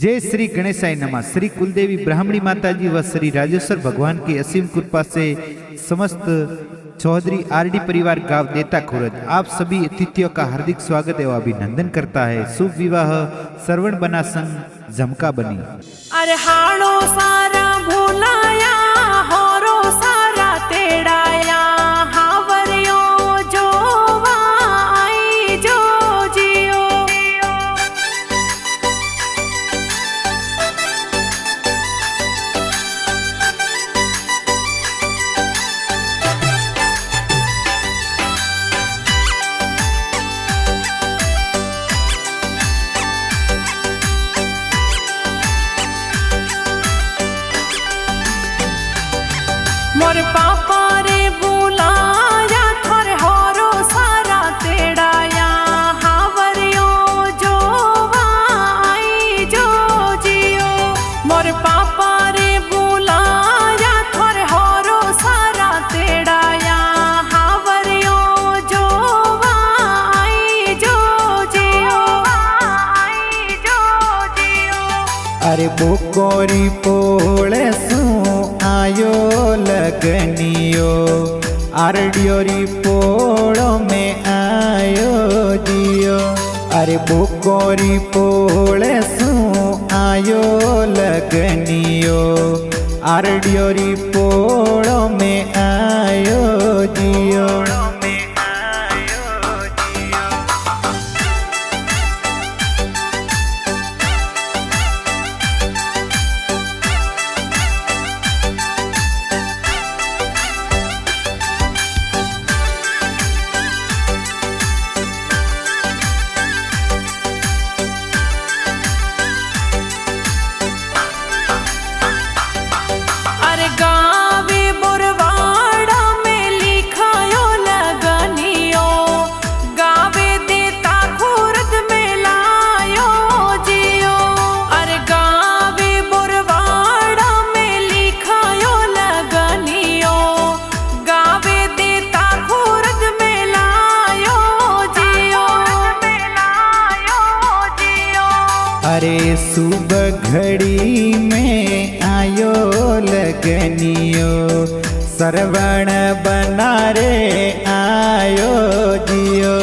जय श्री गणेशाय नमः। श्री कुलदेवी ब्राह्मणी माताजी व श्री राजेश्वर भगवान की असीम कृपा से समस्त चौधरी आरडी परिवार गांव देता खुरद आप सभी अतिथियों का हार्दिक स्वागत एवं अभिनंदन करता है। शुभ विवाह श्रवण बना संग झमका बनी। अरे हाड़ो सारा भूलाया होरो सारा तेड़ाया हावरियो जो आई जो जियो। मोर पापा रे बुलाया थोर होरो सारा तेड़ाया हावरियो जो आई जो जियो। मोर पापा रे बुलाया थोर होरो सारा तेड़ाया हावरियो जो आई जो जियो आई जो जियो। अरे बोकोरी पोले सू आयो लगनियो आरडियोरी पोड़ो में आयो जियो। अरे बोकोरी पोले सू आयो लगनियो आरडियोरी पोड़ो में आयो जियो। अरे सुबह घड़ी में आयो लगनियो श्रवण बना रे आयो जियो।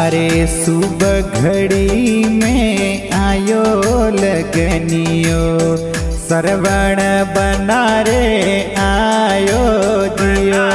अरे सुबह घड़ी में आयो लगनियो श्रवण बना रे आयो जियो।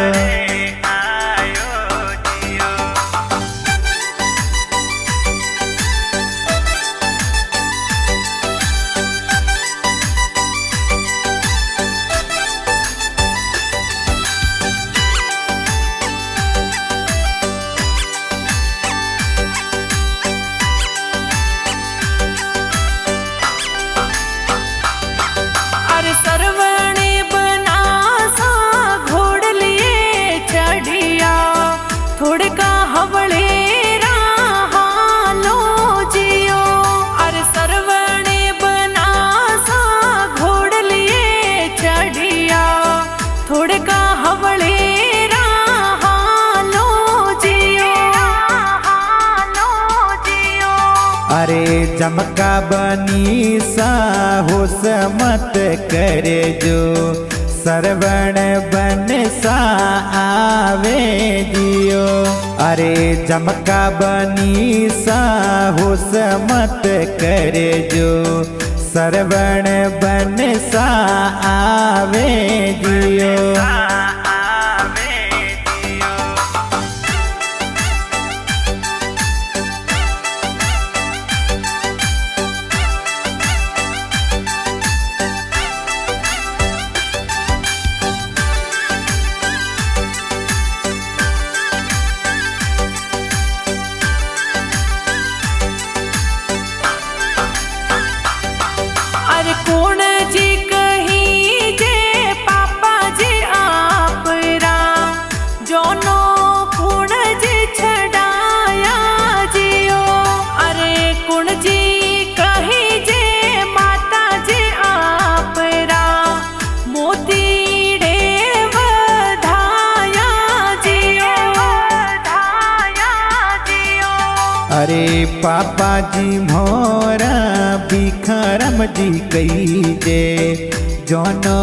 अरे जमका बनी सा होश मत करे जो श्रवण बन सा आवे जियो। अरे जमका बनी सा होश मत करे जो श्रवण बन सा आवे जियो। कौन जी कही जे पापा जी आपरा जोनो कौन जी छड़ाया जियो। अरे कौन जी कही जे माता जी आपरा मोती डे वधाया जियो वधाया जियो। अरे पापा जी मोरा ભીખારામ જી કહી દે જોનો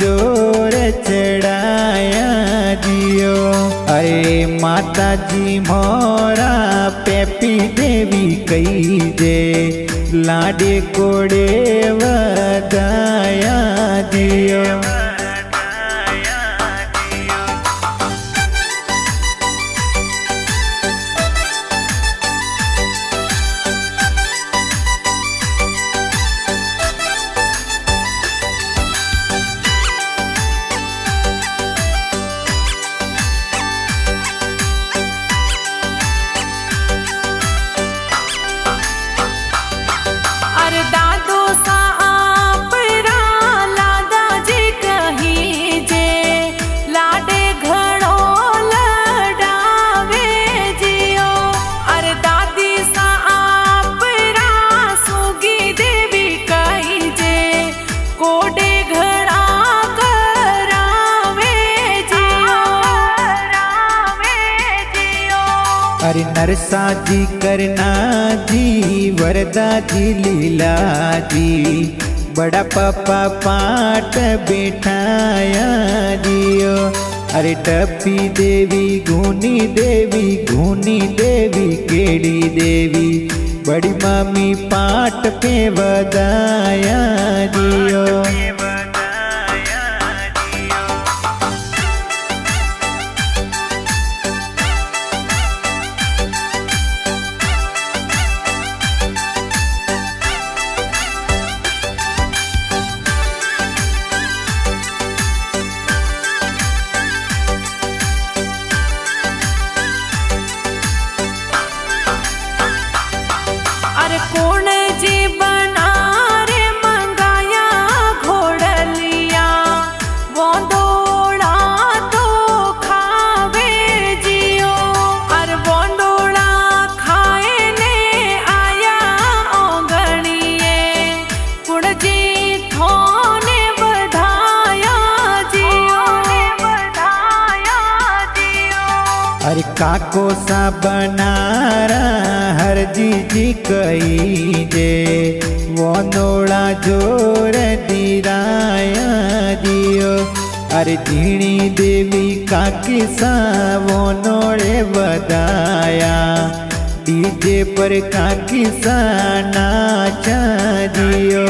જોર ચડાયા જીઓ અરે માતાજી મોરા પેપી દેવી કહી દે લાડે કોડે વધાયા જીઓ अरे नरसा जी करना जी वरदा जी लीला जी बड़ा पापा पाट बैठाया जियो अरे टप्पी देवी घूनी देवी केड़ी देवी बड़ी मामी पाट पे वदाया जियो कौन जी बना रे मंगाया घोड़लिया वो दौड़ा तो खावे जियो और वो दौड़ा खाए ने आया ओगणिए कुड़ जी थोने बढ़ाया जियो अरे काको सा बनारा हर जी कही दे वो नोड़ा जोर दिराया जियो अरे झीणी देवी काकी सा वो नोड़े बदाया डीजे पर काकी सा नाचा जियो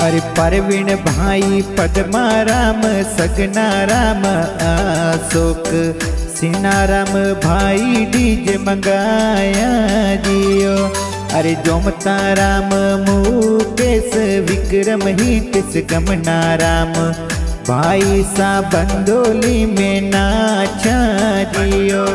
अरे परवीन भाई पद्मा राम सगना राम अशोक सिनाराम भाई डीजे मंगाया जियो अरे जोमता राम मुकेश विक्रम हितेश गमना राम भाई सा बंदोली में नाचा जियो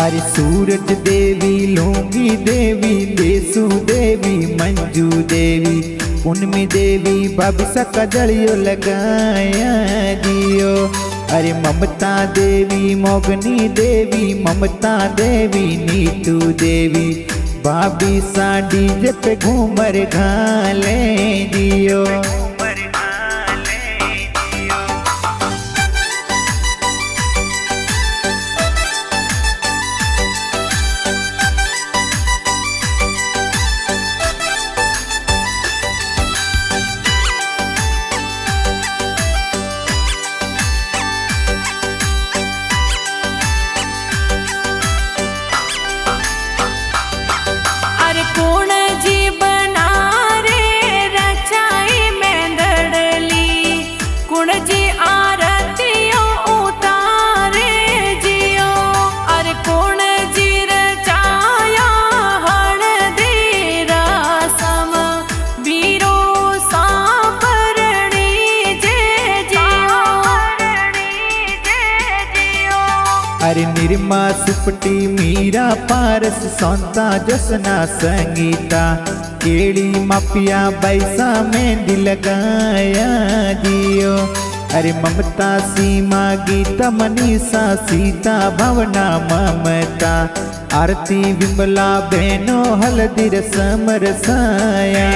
अरे सूरज देवी लोंगी देवी देसु देवी मंजू देवी पूनमी देवी बाबिसा का जड़ियो लगाया जियो। अरे ममता देवी मोगनी देवी ममता देवी नीतू देवी बाबिसा डीजे पे घूमर घाले जियो। कौन जी बना रे रचाई में दड़ली कुण जी आरतियों उतारे जियो। अरे कौन जी रचाया हण दे रसम वीरो सांपरणी जे जियो। अरे निर्मा सुपटी मीरा पारस सौंता जसना संगीता केड़ी मापिया बैसा मेहंदी लगाया जियो। अरे ममता सीमा गीता मनीषा सीता भावना ममता आरती विमला बहनो हल्दी रसम रसाया।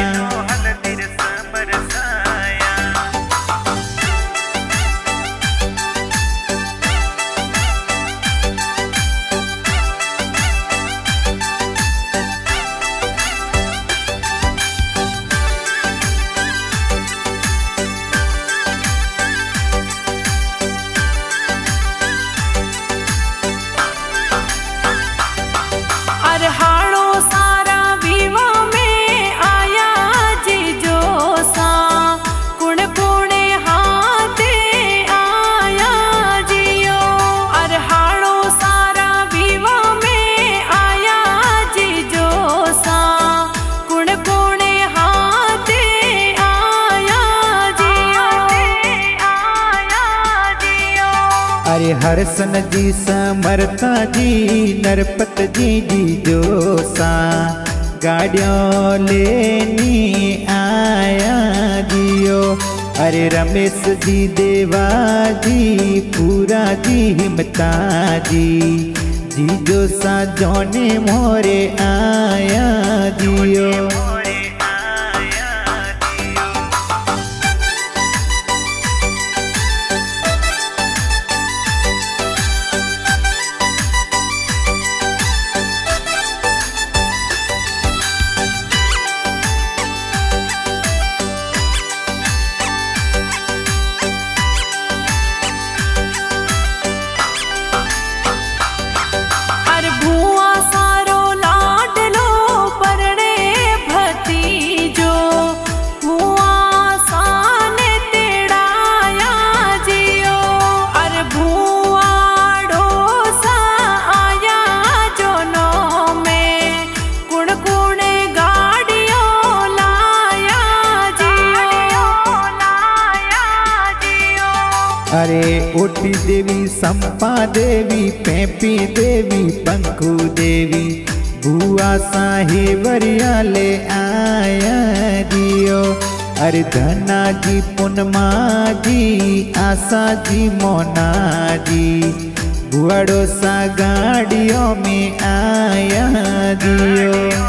हाड़ो सारा विवा में आया जी जो सा कुण कुणे हाथे आया जियो। अर हाड़ो सारा विवा में आया जी जो सा कुण कुणे हाथे आया जियो। अरे हरसन जी समरता जी नरपत जी जोसा गाड़ियों लेनी आया जियो। अरे रमेश जी देवा जी पूरा जी हिमता जी जोसा जोने मोरे आया जियो। अरे ओटी देवी संपा देवी पेपी देवी पंखू देवी बुआ साहेवरिया ले आया जियो। अरे धना जी पुनमा जी आशा जी मोना जी बुआड़ो सा गाड़ियों में आया जियो।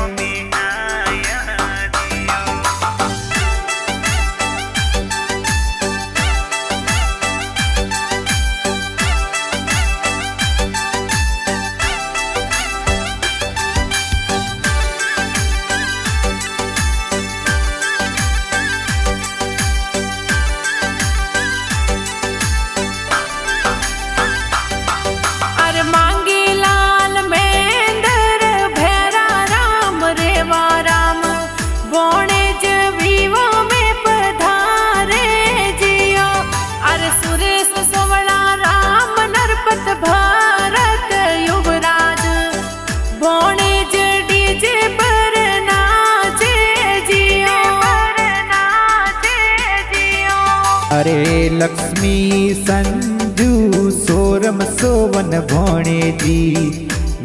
अरे लक्ष्मी संजू सोरम सोवन भोणे जी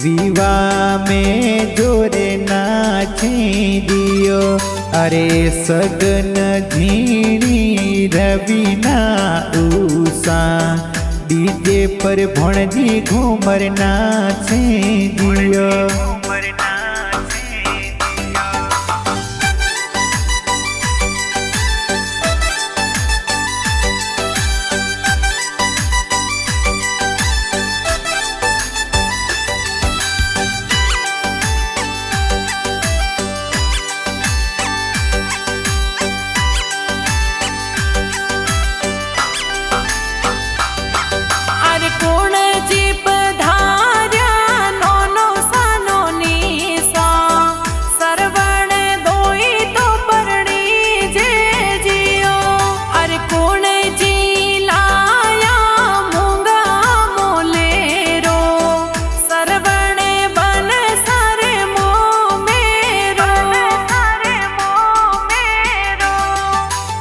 विवाह में जोरे नाचे दियो। अरे सगन झीणी रवीना उषा डीजे पर भणजी घूमर नाचे जियो।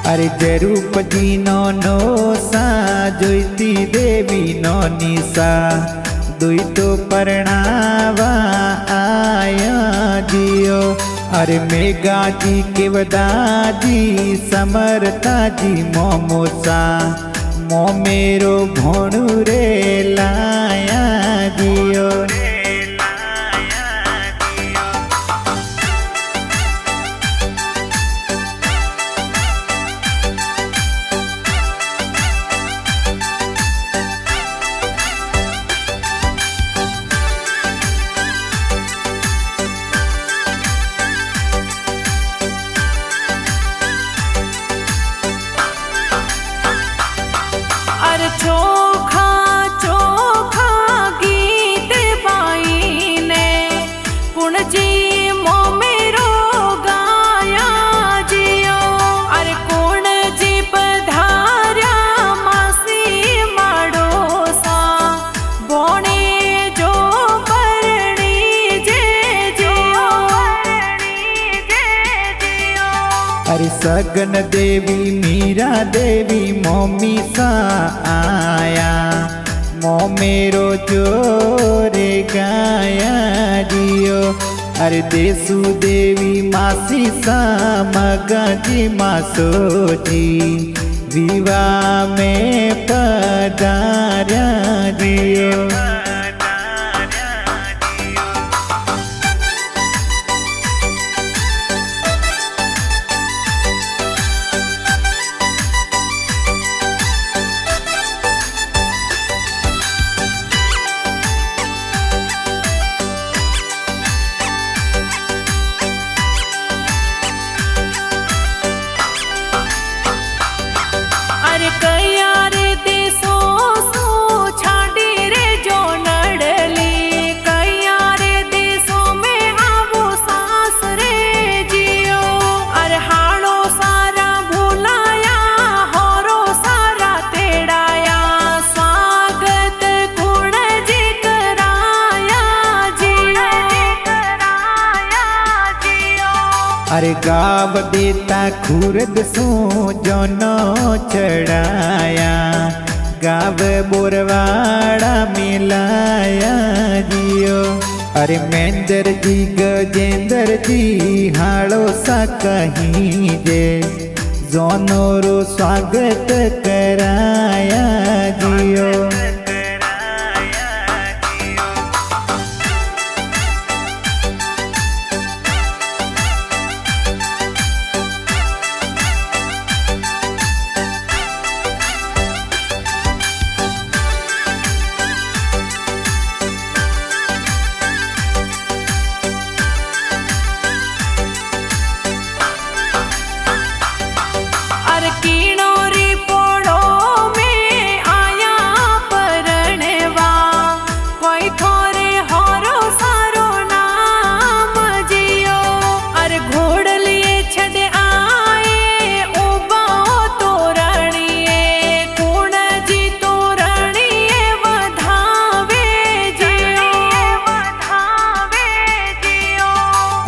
अरे जरूपजी नो सा जोईती देवी नो निशा दुई तो परणावा आया जियो। अरे मेघा जी केवदा जी समरता जी मोमोसा मोमेरो भोणु रे लाया जियो। चोखा चोखा गीत बाईने कुणजी मोमेरो गाया जियो। अरे कुणजी पधार्या मासी माडोसा बोणे जो परणी जे जियो। अरे सगन देवी मीरा देवी मोमी सा आया मोमेरो जोरे गाया जियो। अरे देसु देवी मासी सा मगाजी मासो जी विवाह में पधार्या जियो। अरे गाव देता खुरद सो जोनो चढ़ाया गाव बोरवाड़ा मिलाया जियो। अरे मेंदर जी गजेंद्र जी हाड़ो सा कहीं जे जोनो रो स्वागत कराया जियो।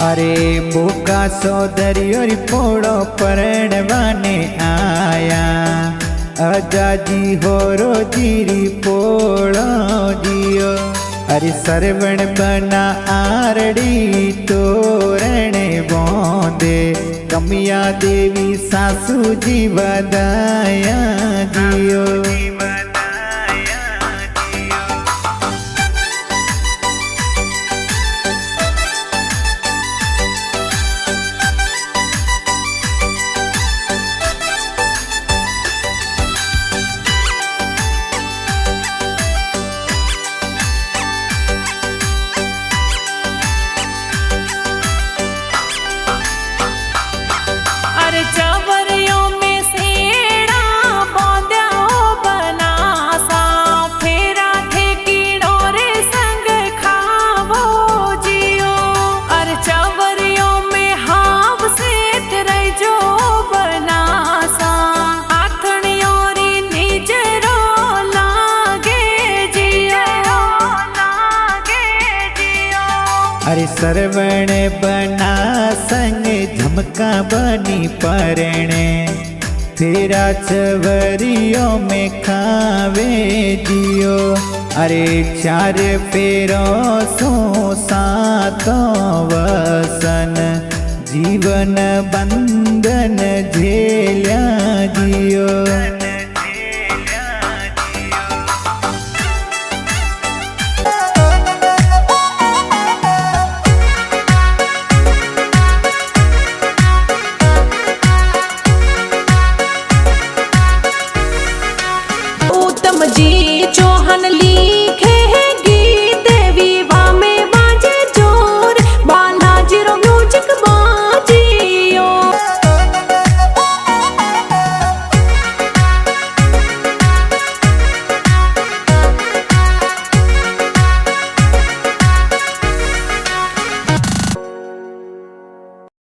अरे बोका सौदरियो पोड़ो परणवाने आया अजाजी होरो जीरी पोड़ो जियो। अरे सरवण बना आरड़ी तोरण बोंदे कमिया देवी सासू जी बदाया जियो। अरे चवरियों में सेड़ा बोंद्या बनासा फेरा थे कीड़ोरे संग खावो जियो। अरे चवरियों में हाव से तेरे जो बनासा आथणियों री निजरो लागे जियो लागे जियो। अरे सरवण बना संग झमका बनी परणे तेरा चवरियों में खावे जियो। अरे चार फेरों सो सातों वसन जीवन बंधन झेल्या जियो।